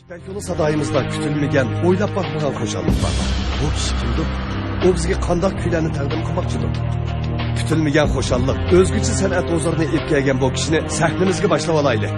İpek yolu sadayımızda kütülmegen, oylap bakmagan koşallık var. Bu kişi kimdir? O bizge kandak küylerini takdim kılmakçıdır. Kütülmegen koşallık, özgüçü sanat ozorunu ipkegen bu kişini sahnimizge başlap alaylı.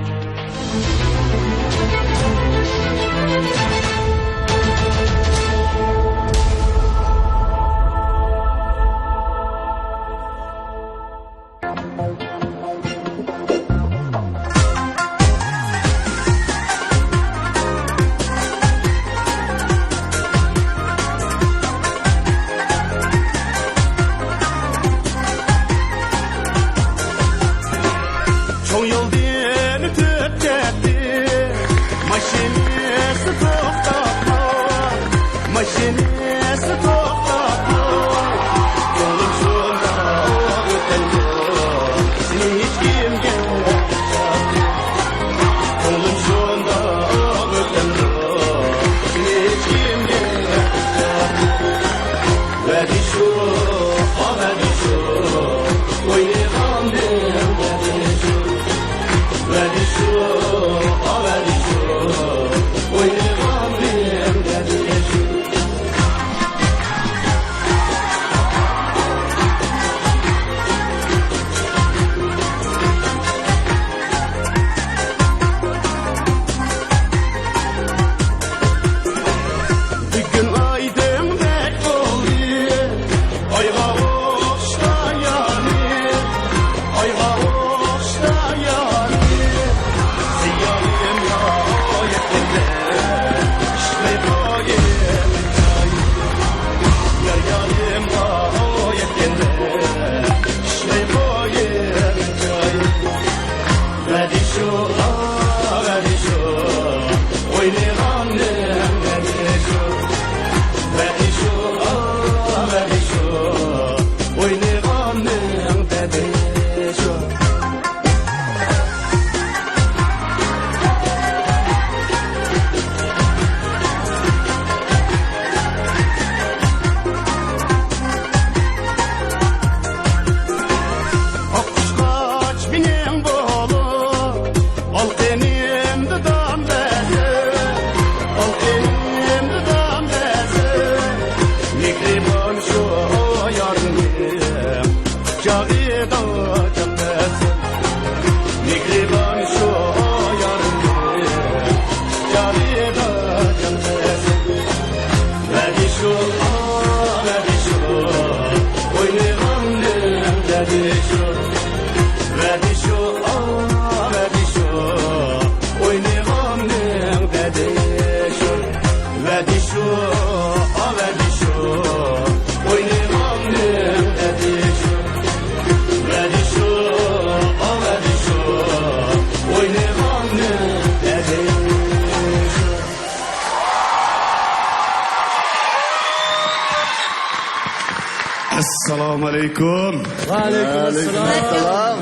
Assalomu alaykum. Va alaykum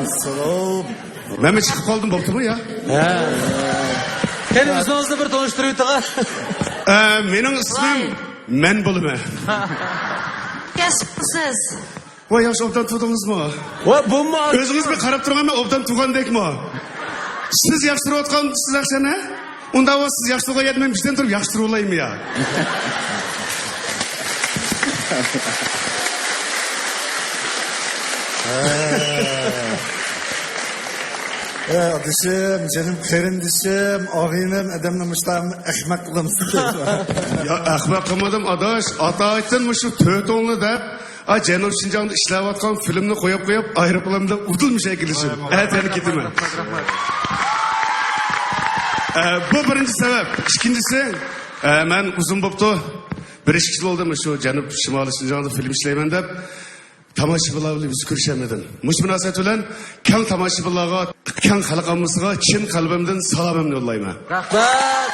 assalom. Men mi chiqib qoldim bo'ptimi ya? Ha. Qani o'zingizni bir tanishtirib o'tag'ar. Mening ismim Men bo'limi. Kasbsiz. Voy, yosh obdan tug'dingizmi? Va bumi O'zingizga qarab turganman, obdan tug'gandekmi? Siz yaxshi turayotgansiz yaxshimi? Unda siz yaxshi tug'ayotgan bizdan turib yaxshi turulaymi ya? Dişim, canım kerim dişim, ağayım, adamla müştahım, ahmak kılımsın. Ya ahmak kılmadım adaş, ata aytın şu tötonlu da, Cenab Şinjan'da işleyatkan filmini koyup aeroplanımda udulmuş ekilişim. Evet, yani gittim ben. Bu birinci sebep. İkincisi, ben uzun boptu, bir iş yıl oldu mu şu Cenab Şimali Şinjan'da film işleymen de, Tamaşıbılarla biz görüşemedim. Muş münasebet bilen keng tamaşıbılarga, keng halkamızga çin kalbimden salamımni yollayman. Rahmat.